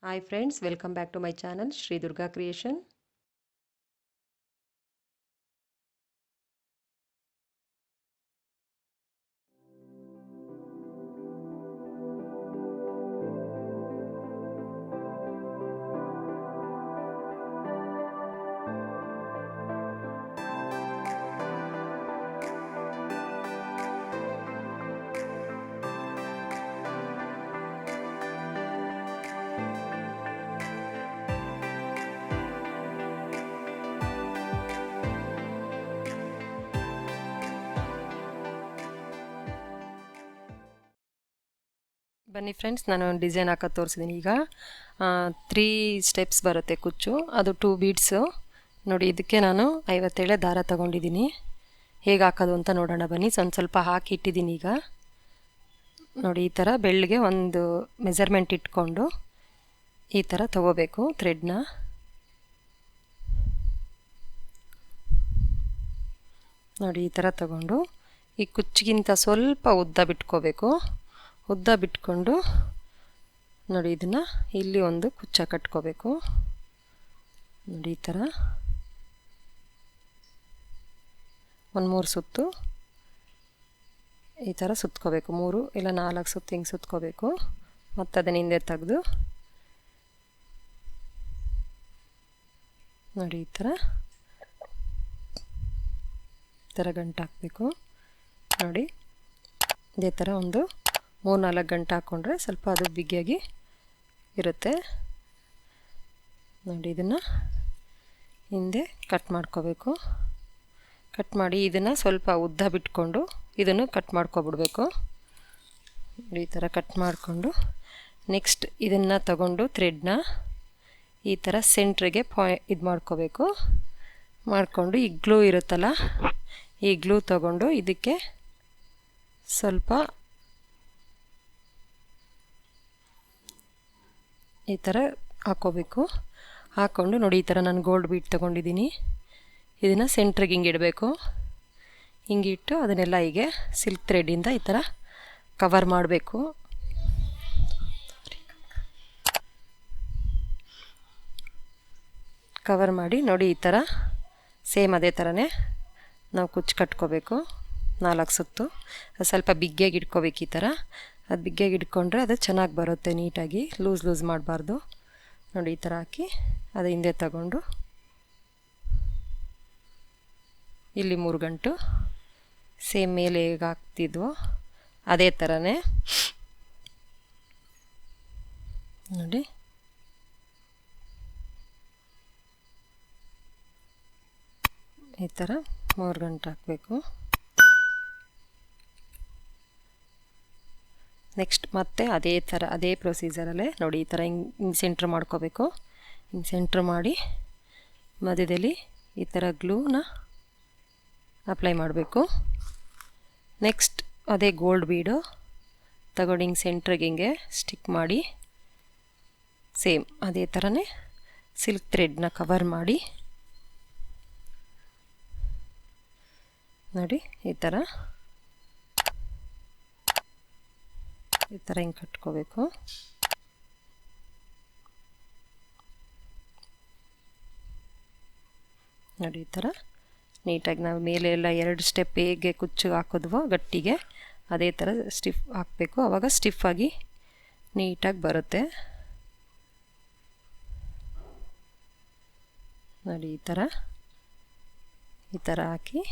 Hi friends, welcome back to my channel Shree Durga Creation. ಬನ್ನಿ friends, ನಾನು design ಹಾಕೋದು ತೋರಿಸಿದ್ದೀನಿ. ಈಗ 3 ಸ್ಟೆಪ್ಸ್ ಬರುತ್ತೆ ಕುಚ್ಚು, ಅದು 2 ಬೀಡ್ಸು ನೋಡಿ. ಇದಕ್ಕೆ ನಾನು 57 ದಾರ ತಗೊಂಡಿದ್ದೀನಿ. ಹೇಗೆ ಹಾಕೋದು ಅಂತ ನೋಡೋಣ ಬನ್ನಿ. ಸ್ವಲ್ಪ ಹಾಕಿ ಇಟ್ಟಿದ್ದೀನಿ. ಈಗ ನೋಡಿ, ಈ ಥರ ಬೆಳ್ಳಿಗೆ ಒಂದು ಮೆಜರ್ಮೆಂಟ್ ಇಟ್ಕೊಂಡು ಈ ಥರ ತಗೋಬೇಕು ಥ್ರೆಡ್ನ. ನೋಡಿ, ಈ ಥರ ತಗೊಂಡು ಈ ಕುಚ್ಚಿಗಿಂತ ಸ್ವಲ್ಪ ಉದ್ದ ಬಿಟ್ಕೋಬೇಕು. ಉದ್ದ ಬಿಟ್ಕೊಂಡು ನೋಡಿ, ಇದನ್ನು ಇಲ್ಲಿ ಒಂದು ಕುಚ್ಚ ಕಟ್ಕೋಬೇಕು. ನೋಡಿ, ಈ ಥರ ಒಂದು 3 ಸುತ್ತು ಈ ಥರ ಸುತ್ಕೋಬೇಕು. 3 ಇಲ್ಲ 4 ಸುತ್ತು ಹಿಂಗೆ ಸುತ್ಕೋಬೇಕು. ಮತ್ತು ಅದನ್ನ ಹಿಂದೆ ತೆಗೆದು ನೋಡಿ, ಈ ಥರ ಗಂಟು ಹಾಕಬೇಕು. ನೋಡಿ, ಇದೇ ಥರ ಒಂದು 3-4 ಗಂಟೆ ಹಾಕ್ಕೊಂಡ್ರೆ ಸ್ವಲ್ಪ ಅದು ಬಿಗಿಯಾಗಿ ಇರುತ್ತೆ. ನೋಡಿ, ಇದನ್ನು ಹಿಂದೆ ಕಟ್ ಮಾಡ್ಕೋಬೇಕು. ಕಟ್ ಮಾಡಿ ಇದನ್ನು ಸ್ವಲ್ಪ ಉದ್ದ ಬಿಟ್ಕೊಂಡು ಇದನ್ನು ಕಟ್ ಮಾಡ್ಕೊಬಿಡ್ಬೇಕು. ಈ ಥರ ಕಟ್ ಮಾಡಿಕೊಂಡು ನೆಕ್ಸ್ಟ್ ಇದನ್ನು ತಗೊಂಡು ಥ್ರೆಡ್ನ ಈ ಥರ ಸೆಂಟ್ರಿಗೆ ಇದು ಮಾಡ್ಕೋಬೇಕು. ಮಾಡಿಕೊಂಡು ಈ ಗ್ಲೂ ಇರುತ್ತಲ್ಲ, ಈ ಗ್ಲೂ ತಗೊಂಡು ಇದಕ್ಕೆ ಸ್ವಲ್ಪ ಈ ಥರ ಹಾಕ್ಕೋಬೇಕು. ಹಾಕ್ಕೊಂಡು ನೋಡಿ, ಈ ಥರ ನಾನು ಗೋಲ್ಡ್ ಬೀಟ್ ತೊಗೊಂಡಿದ್ದೀನಿ. ಇದನ್ನು ಸೆಂಟ್ರಿಗೆ ಹಿಂಗೆ ಇಡಬೇಕು. ಹಿಂಗೆ ಇಟ್ಟು ಅದನ್ನೆಲ್ಲ ಹೀಗೆ ಸಿಲ್ಕ್ ಥ್ರೆಡ್ಡಿಂದ ಈ ಥರ ಕವರ್ ಮಾಡಬೇಕು. ಕವರ್ ಮಾಡಿ ನೋಡಿ, ಈ ಥರ ಸೇಮ್ ಅದೇ ಥರನೇ ನಾವು ಕುಚ್ಚು ಕಟ್ಕೋಬೇಕು. 4 ಸುತ್ತು ಸ್ವಲ್ಪ ಬಿಗ್ಗಿಯಾಗಿ ಇಟ್ಕೋಬೇಕು. ಈ ಥರ ಅದು ಬಿಗ್ಗಿಯಾಗಿ ಇಟ್ಕೊಂಡ್ರೆ ಅದು ಚೆನ್ನಾಗಿ ಬರುತ್ತೆ ನೀಟಾಗಿ. ಲೂಸ್ ಮಾಡಬಾರ್ದು. ನೋಡಿ, ಈ ಥರ ಹಾಕಿ ಅದು ಹಿಂದೆ ತಗೊಂಡು ಇಲ್ಲಿ 3 ಗಂಟು ಸೇಮ್ ಮೇಲೆ ಹೇಗೆ ಹಾಕ್ತಿದ್ವೋ ಅದೇ ಥರನೇ ನೋಡಿ, ಈ ಥರ 3 ಗಂಟೆ ಹಾಕಬೇಕು. ನೆಕ್ಸ್ಟ್ ಮತ್ತೆ ಅದೇ ಥರ ಅದೇ ಪ್ರೊಸೀಜರಲ್ಲೇ ನೋಡಿ, ಈ ಥರ ಹಿಂಗೆ ಸೆಂಟ್ರ್ ಮಾಡ್ಕೋಬೇಕು. ಹಿಂಗೆ ಸೆಂಟ್ರ್ ಮಾಡಿ ಮಧ್ಯದಲ್ಲಿ ಈ ಥರ ಗ್ಲೂನ ಅಪ್ಲೈ ಮಾಡಬೇಕು. ನೆಕ್ಸ್ಟ್ ಅದೇ ಗೋಲ್ಡ್ ಬೀಡು ತಗೊಂಡು ಹಿಂಗೆ ಸೆಂಟ್ರಿಗೆ ಹಿಂಗೆ ಸ್ಟಿಕ್ ಮಾಡಿ ಸೇಮ್ ಅದೇ ಥರನೇ ಸಿಲ್ಕ್ ಥ್ರೆಡ್ನ ಕವರ್ ಮಾಡಿ ನೋಡಿ, ಈ ಥರ ಹಿಂಗೆ ಕಟ್ಕೋಬೇಕು. ನೋಡಿ, ಈ ಥರ ನೀಟಾಗಿ ನಾವು ಮೇಲೆ ಎಲ್ಲ 2 ಸ್ಟೆಪ್ ಹೇಗೆ ಕುಚ್ಚು ಹಾಕಿದ್ವೋ ಗಟ್ಟಿಗೆ ಅದೇ ಥರ ಸ್ಟಿಫ್ ಹಾಕಬೇಕು. ಆವಾಗ ಸ್ಟಿಫಾಗಿ ನೀಟಾಗಿ ಬರುತ್ತೆ. ನೋಡಿ, ಈ ಥರ ಹಾಕಿ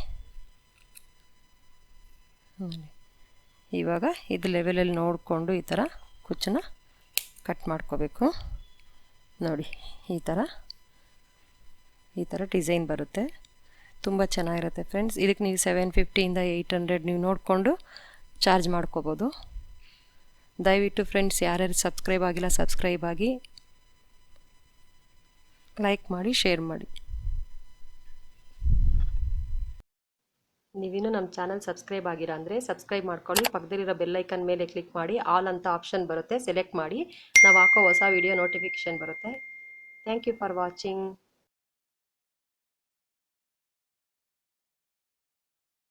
ಇವಾಗ ಇದು ಲೆವೆಲಲ್ಲಿ ನೋಡಿಕೊಂಡು ಈ ಥರ ಕುಚ್ಚನ್ನ ಕಟ್ ಮಾಡ್ಕೋಬೇಕು. ನೋಡಿ, ಈ ಥರ ಡಿಸೈನ್ ಬರುತ್ತೆ. ತುಂಬ ಚೆನ್ನಾಗಿರುತ್ತೆ ಫ್ರೆಂಡ್ಸ್. ಇದಕ್ಕೆ ನೀವು 750ಇಂದ 800 ನೀವು ನೋಡಿಕೊಂಡು ಚಾರ್ಜ್ ಮಾಡ್ಕೋಬೋದು. ದಯವಿಟ್ಟು ಫ್ರೆಂಡ್ಸ್, ಯಾರ್ಯಾರು ಸಬ್ಸ್ಕ್ರೈಬ್ ಆಗಿಲ್ಲ ಸಬ್ಸ್ಕ್ರೈಬ್ ಆಗಿ, ಲೈಕ್ ಮಾಡಿ, ಶೇರ್ ಮಾಡಿ. ನೀವಿನ್ನೂ ನಮ್ಮ ಚಾನಲ್ ಸಬ್ಸ್ಕ್ರೈಬ್ ಆಗಿರ ಅಂದರೆ ಸಬ್ಸ್ಕ್ರೈಬ್ ಮಾಡ್ಕೊಳ್ಳಿ. ಪಕ್ಕದಲ್ಲಿರೋ ಬೆಲ್ಲೈಕನ್ ಮೇಲೆ ಕ್ಲಿಕ್ ಮಾಡಿ, ಆಲ್ ಅಂತ ಆಪ್ಷನ್ ಬರುತ್ತೆ, ಸೆಲೆಕ್ಟ್ ಮಾಡಿ. ನಾವು ಹಾಕೋ ಹೊಸ ವಿಡಿಯೋ ನೋಟಿಫಿಕೇಷನ್ ಬರುತ್ತೆ. Thank you for watching.